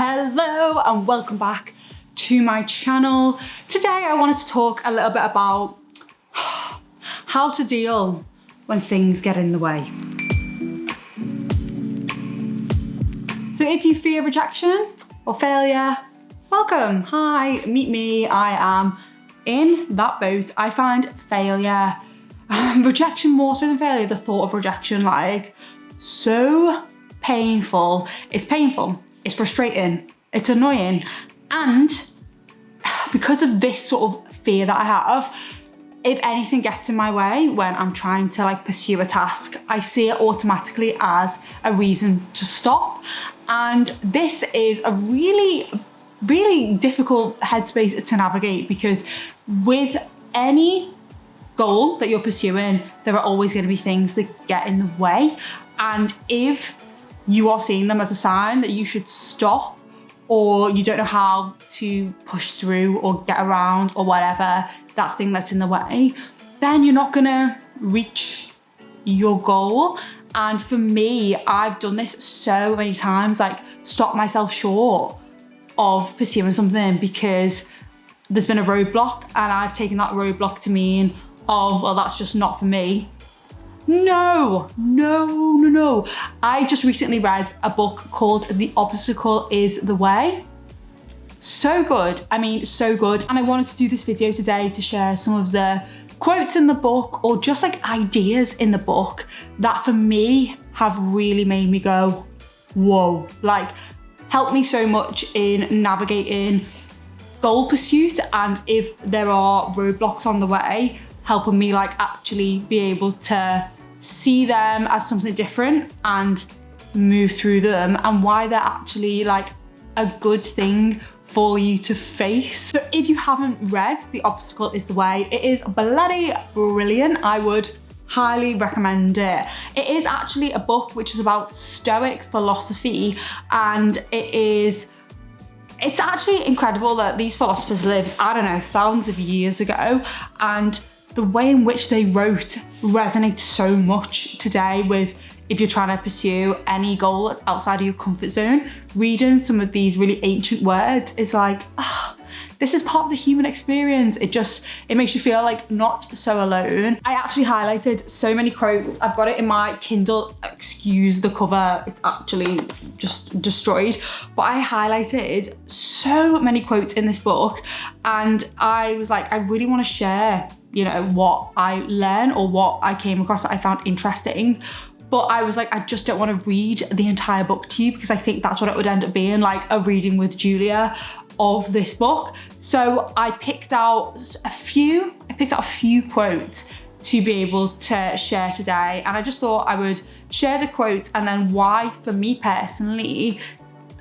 Hello and welcome back to my channel. Today I wanted to talk a little bit about how to deal when things get in the way. So if you fear rejection or failure, welcome. Hi, meet me. I am in that boat. I find failure, rejection more so than failure, the thought of rejection, like so painful. It's painful, it's frustrating, it's annoying. And because of this sort of fear that I have, if anything gets in my way when I'm trying to pursue a task, I see it automatically as a reason to stop. And this is a really difficult headspace to navigate, because with any goal that you're pursuing, there are always going to be things that get in the way. And if you are seeing them as a sign that you should stop, or you don't know how to push through or get around or whatever that thing that's in the way, then you're not gonna reach your goal. And for me, I've done this so many times, stop myself short of pursuing something because there's been a roadblock, and I've taken that roadblock to mean, oh, well, that's just not for me. No. I just recently read a book called The Obstacle is the Way. So good, so good. And I wanted to do this video today to share some of the quotes in the book, or just ideas in the book that for me have really made me go, whoa, helped me so much in navigating goal pursuit. And if there are roadblocks on the way, helping me actually be able to see them as something different and move through them, and why they're actually a good thing for you to face. So if you haven't read The Obstacle is the Way, it is bloody brilliant. I would highly recommend it. It is actually a book which is about Stoic philosophy, and it's actually incredible that these philosophers lived, I don't know, thousands of years ago, and the way in which they wrote resonates so much today with if you're trying to pursue any goal that's outside of your comfort zone. Reading some of these really ancient words is this is part of the human experience. It makes you feel not so alone. I actually highlighted so many quotes. I've got it in my Kindle, excuse the cover, it's actually just destroyed. But I highlighted so many quotes in this book, and I was I really want to share what I learned or what I came across that I found interesting. But I was I just don't want to read the entire book to you, because I think that's what it would end up being, a reading with Julia of this book. So I picked out a few quotes to be able to share today. And I just thought I would share the quotes and then why, for me personally,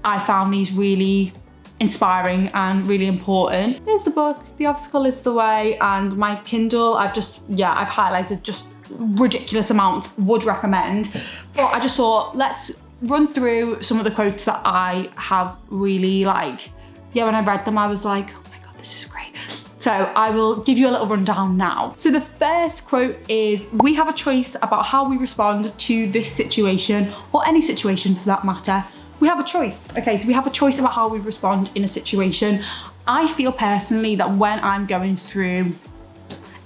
I found these really inspiring and really important. Here's the book, The Obstacle is the Way, and my Kindle, I've highlighted just ridiculous amounts, would recommend. But I just thought, let's run through some of the quotes that I have really when I read them, I was like, oh my God, this is great. So I will give you a little rundown now. So the first quote is, we have a choice about how we respond to this situation, or any situation for that matter. We have a choice. Okay, so we have a choice about how we respond in a situation. I feel personally that when I'm going through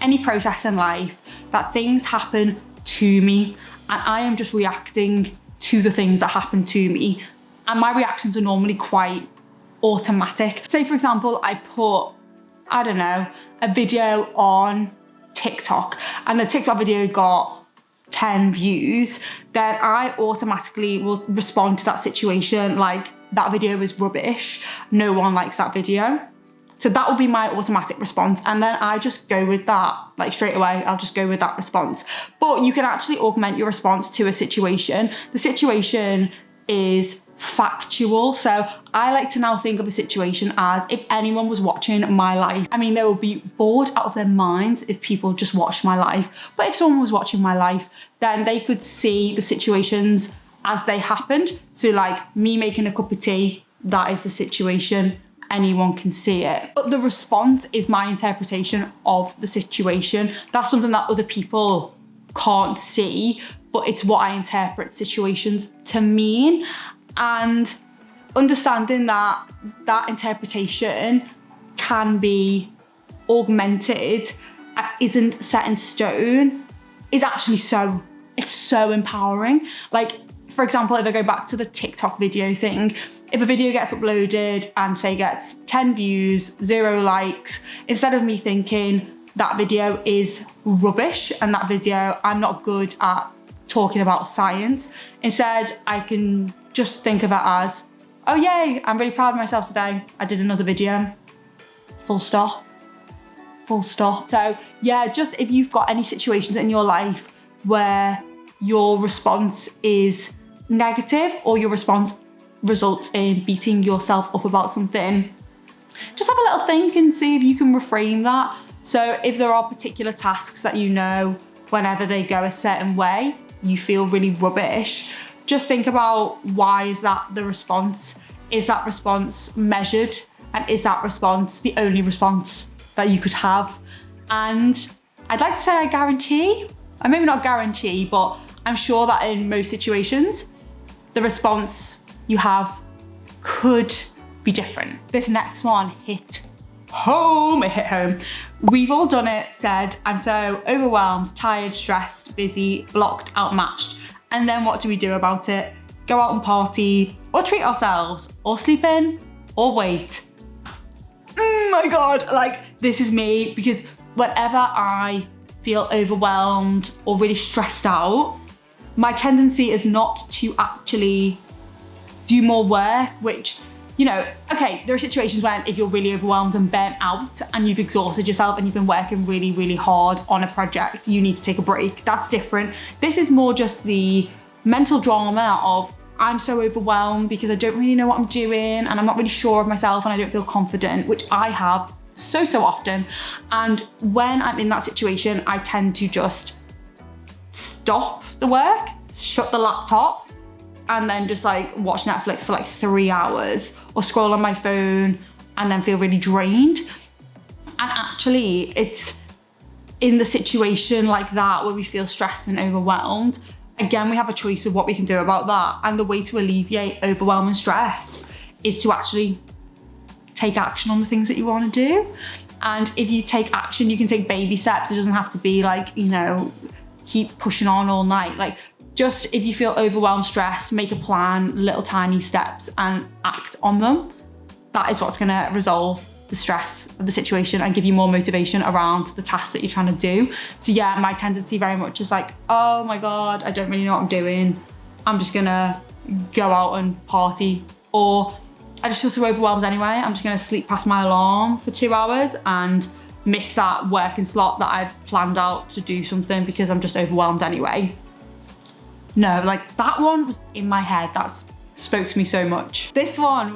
any process in life, that things happen to me and I am just reacting to the things that happen to me. And my reactions are normally quite automatic. Say for example, I put, I don't know, a video on TikTok and the TikTok video got 10 views, then I automatically will respond to that situation that video is rubbish, no one likes that video. So that will be my automatic response, and then I just go with that, straight away, I'll just go with that response. But you can actually augment your response to a situation. The situation is factual. So I like to now think of a situation as if anyone was watching my life. They will be bored out of their minds if people just watched my life. But if someone was watching my life, then they could see the situations as they happened. So me making a cup of tea, that is the situation. Anyone can see it. But the response is my interpretation of the situation. That's something that other people can't see, but it's what I interpret situations to mean. And understanding that that interpretation can be augmented and isn't set in stone is actually it's so empowering. Like, for example, if I go back to the TikTok video thing, if a video gets uploaded and say gets 10 views, 0 likes, instead of me thinking that video is rubbish and that video, I'm not good at talking about science, instead I can just think of it as, oh yay, I'm really proud of myself today. I did another video. Full stop. Full stop. So yeah, just if you've got any situations in your life where your response is negative or your response results in beating yourself up about something, just have a little think and see if you can reframe that. So if there are particular tasks that you know whenever they go a certain way, you feel really rubbish, just think about, why is that the response? Is that response measured? And is that response the only response that you could have? And I'd like to say I guarantee, or maybe not guarantee, but I'm sure that in most situations, the response you have could be different. This next one hit home. We've all done it, said, I'm so overwhelmed, tired, stressed, busy, blocked, outmatched. And then what do we do about it? Go out and party, or treat ourselves, or sleep in, or wait. My God, like, this is me, because whenever I feel overwhelmed or really stressed out, my tendency is not to actually do more work, which, you know, okay, there are situations when if you're really overwhelmed and burnt out and you've exhausted yourself and you've been working really, really hard on a project, you need to take a break. That's different. This is more just the mental drama of, I'm so overwhelmed because I don't really know what I'm doing and I'm not really sure of myself and I don't feel confident, which I have so often. And when I'm in that situation, I tend to just stop the work, shut the laptop, and then just like watch Netflix for like 3 hours or scroll on my phone and then feel really drained. And actually, it's in the situation like that where we feel stressed and overwhelmed, again, we have a choice of what we can do about that. And the way to alleviate overwhelm and stress is to actually take action on the things that you want to do. And if you take action, you can take baby steps. It doesn't have to be like, you know, keep pushing on all night. Like, just if you feel overwhelmed, stressed, make a plan, little tiny steps, and act on them. That is what's going to resolve the stress of the situation and give you more motivation around the task that you're trying to do. So yeah, my tendency very much is like, oh my God, I don't really know what I'm doing. I'm just gonna go out and party. Or I just feel so overwhelmed anyway. I'm just gonna sleep past my alarm for 2 hours and miss that working slot that I'd planned out to do something because I'm just overwhelmed anyway. No, like, that one was in my head. That's spoke to me so much. This one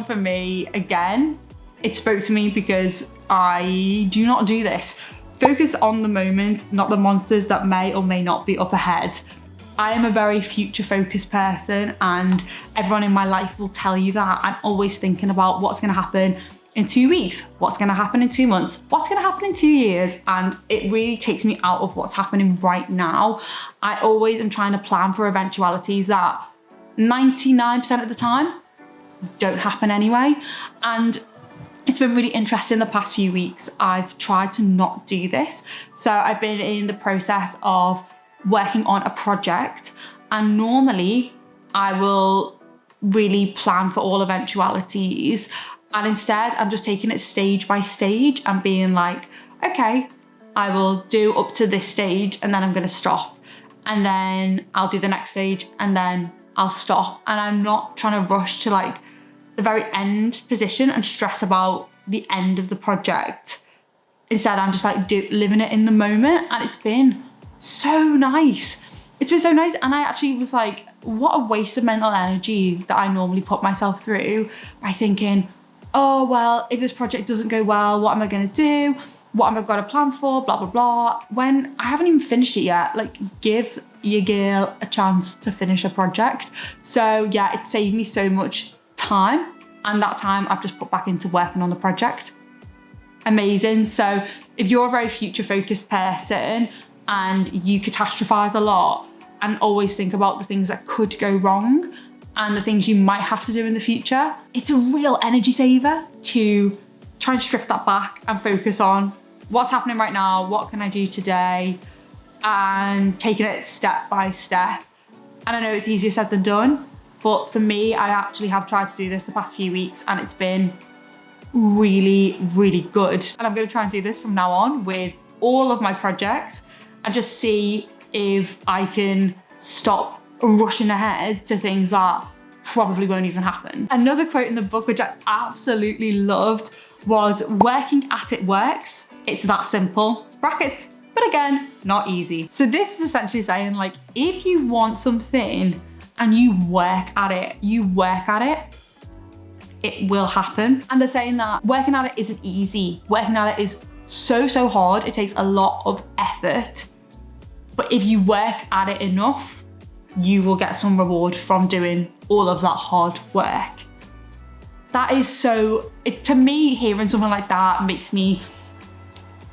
for me, again, it spoke to me because I do not do this. Focus on the moment, not the monsters that may or may not be up ahead. I am a very future-focused person, and everyone in my life will tell you that. I'm always thinking about what's gonna happen in 2 weeks, what's gonna happen in 2 months, what's gonna happen in 2 years, and it really takes me out of what's happening right now. I always am trying to plan for eventualities that 99% of the time don't happen anyway. And it's been really interesting the past few weeks. I've tried to not do this. So I've been in the process of working on a project, and normally I will really plan for all eventualities. And instead I'm just taking it stage by stage and being like, okay, I will do up to this stage and then I'm gonna stop. And then I'll do the next stage and then I'll stop. And I'm not trying to rush to like the very end position and stress about the end of the project. Instead, I'm just like living it in the moment. And it's been so nice. It's been so nice. And I actually was like, what a waste of mental energy that I normally put myself through by thinking, oh, well, if this project doesn't go well, what am I gonna do? What am I gonna plan for? Blah, blah, blah. When I haven't even finished it yet. Like, give your girl a chance to finish a project. So yeah, it saved me so much time. And that time I've just put back into working on the project. Amazing. So if you're a very future focused person and you catastrophize a lot and always think about the things that could go wrong and the things you might have to do in the future. It's a real energy saver to try and strip that back and focus on what's happening right now, what can I do today, and taking it step by step. And I know it's easier said than done, but for me, I actually have tried to do this the past few weeks and it's been really, really good. And I'm gonna try and do this from now on with all of my projects and just see if I can stop rushing ahead to things that probably won't even happen. Another quote in the book, which I absolutely loved, was "Working at it works. It's that simple." Brackets, but again, not easy. So this is essentially saying, like, if you want something and you work at it, it will happen. And they're saying that working at it isn't easy. Working at it is so hard. It takes a lot of effort. But if you work at it enough, you will get some reward from doing all of that hard work. That is so, to me, hearing something like that makes me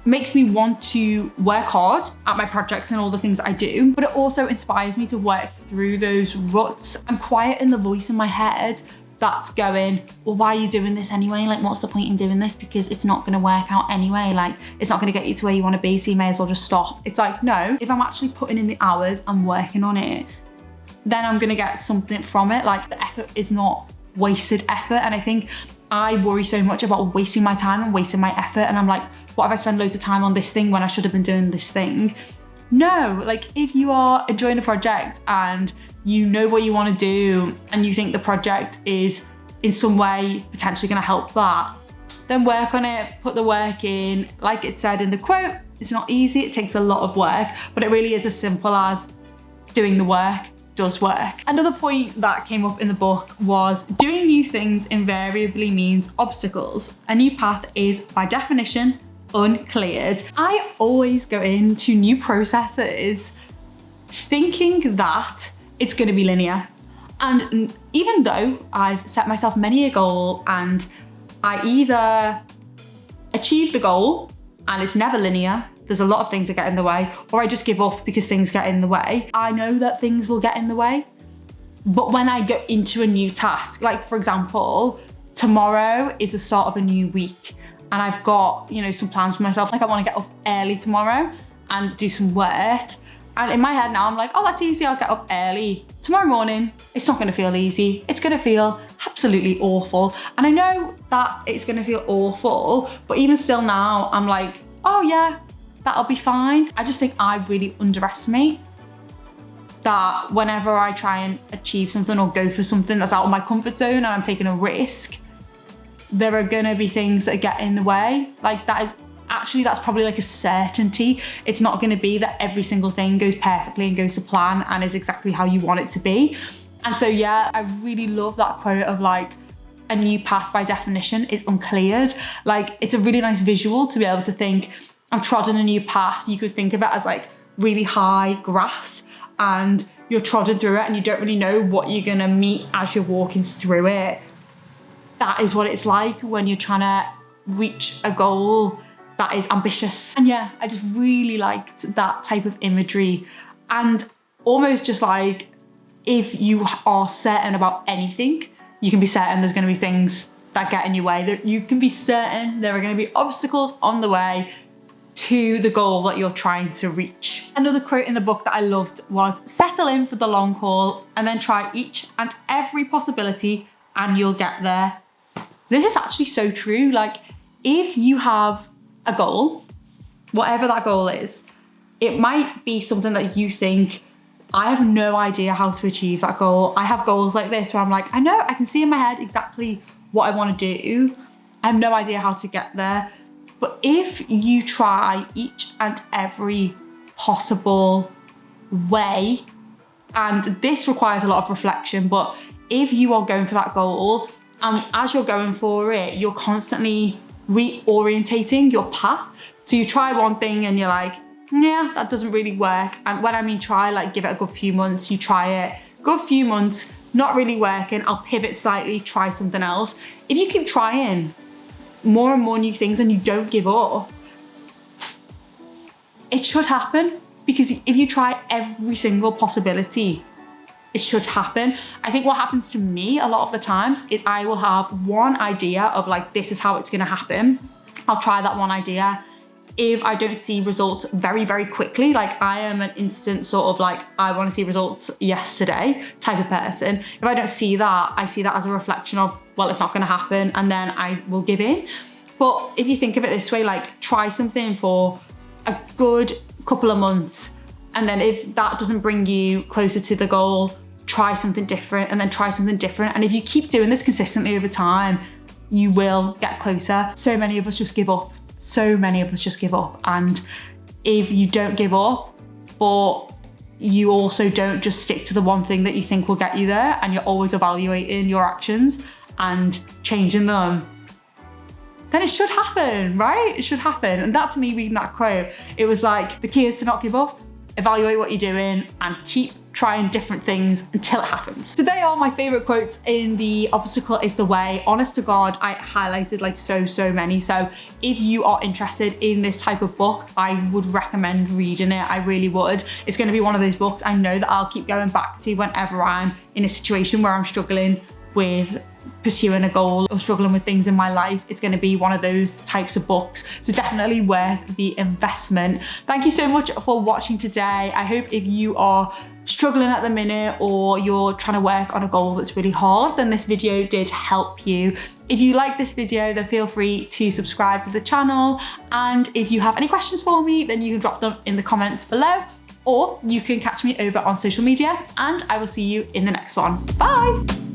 want to work hard at my projects and all the things I do, but it also inspires me to work through those ruts and quieten the voice in my head that's going, well, why are you doing this anyway? Like, what's the point in doing this? Because it's not gonna work out anyway. Like, it's not gonna get you to where you wanna be, so you may as well just stop. It's like, no, if I'm actually putting in the hours and working on it, then I'm gonna get something from it. Like, the effort is not wasted effort. And I think I worry so much about wasting my time and wasting my effort. And I'm like, what if I spend loads of time on this thing when I should have been doing this thing? No, like, if you are enjoying a project and you know what you want to do and you think the project is in some way potentially going to help that, then work on it, put the work in. Like it said in the quote, it's not easy, it takes a lot of work, but it really is as simple as doing the work does work. Another point that came up in the book was doing new things invariably means obstacles. A new path is, by definition, uncleared. I always go into new processes thinking that it's going to be linear. And even though I've set myself many a goal and I either achieve the goal and it's never linear, there's a lot of things that get in the way, or I just give up because things get in the way, I know that things will get in the way. But when I go into a new task, like for example, tomorrow is the start of a new week and I've got, you know, some plans for myself. Like I want to get up early tomorrow and do some work. And in my head now, I'm like, oh, that's easy, I'll get up early. Tomorrow morning, it's not gonna feel easy. It's gonna feel absolutely awful. And I know that it's gonna feel awful, but even still now, I'm like, oh yeah, that'll be fine. I just think I really underestimate that whenever I try and achieve something or go for something that's out of my comfort zone and I'm taking a risk, there are gonna be things that get in the way. Like that's probably like a certainty. It's not gonna be that every single thing goes perfectly and goes to plan and is exactly how you want it to be. And so yeah, I really love that quote of like, a new path by definition is uncleared. Like it's a really nice visual to be able to think, I'm trotting a new path. You could think of it as like really high grass and you're trotting through it and you don't really know what you're gonna meet as you're walking through it. That is what it's like when you're trying to reach a goal that is ambitious. And yeah, I just really liked that type of imagery. And almost just like, if you are certain about anything, you can be certain there's gonna be things that get in your way. That you can be certain there are gonna be obstacles on the way to the goal that you're trying to reach. Another quote in the book that I loved was, settle in for the long haul and then try each and every possibility and you'll get there. This is actually so true. Like if you have a goal, whatever that goal is, it might be something that you think, I have no idea how to achieve that goal. I have goals like this where I'm like, I know, I can see in my head exactly what I want to do. I have no idea how to get there. But if you try each and every possible way, and this requires a lot of reflection, but if you are going for that goal, and as you're going for it, you're constantly reorientating your path. So you try one thing and you're like, yeah, that doesn't really work. And when I mean try, like give it a good few months, you try it, good few months, not really working, I'll pivot slightly, try something else. If you keep trying more and more new things and you don't give up, it should happen. Because if you try every single possibility, it should happen. I think what happens to me a lot of the times is I will have one idea of like, this is how it's gonna happen. I'll try that one idea. If I don't see results very, very quickly, like I am an instant sort of like, I want to see results yesterday type of person. If I don't see that, I see that as a reflection of, well, it's not going to happen, and then I will give in. But if you think of it this way, like try something for a good couple of months, and then if that doesn't bring you closer to the goal, try something different, and then try something different. And if you keep doing this consistently over time, you will get closer. So many of us just give up. So many of us just give up. And if you don't give up, but you also don't just stick to the one thing that you think will get you there, and you're always evaluating your actions and changing them, then it should happen, right? It should happen. And that, to me, reading that quote, it was like, the key is to not give up, evaluate what you're doing, and keep trying different things until it happens. So they are my favorite quotes in The Obstacle is the Way. Honest to God, I highlighted like so many. So if you are interested in this type of book, I would recommend reading it. I really would. It's going to be one of those books I know that I'll keep going back to whenever I'm in a situation where I'm struggling with pursuing a goal or struggling with things in my life. It's going to be one of those types of books. So definitely worth the investment. Thank you so much for watching today. I hope if you are struggling at the minute, or you're trying to work on a goal that's really hard, then this video did help you. If you like this video, then feel free to subscribe to the channel. And if you have any questions for me, then you can drop them in the comments below, or you can catch me over on social media, and I will see you in the next one. Bye.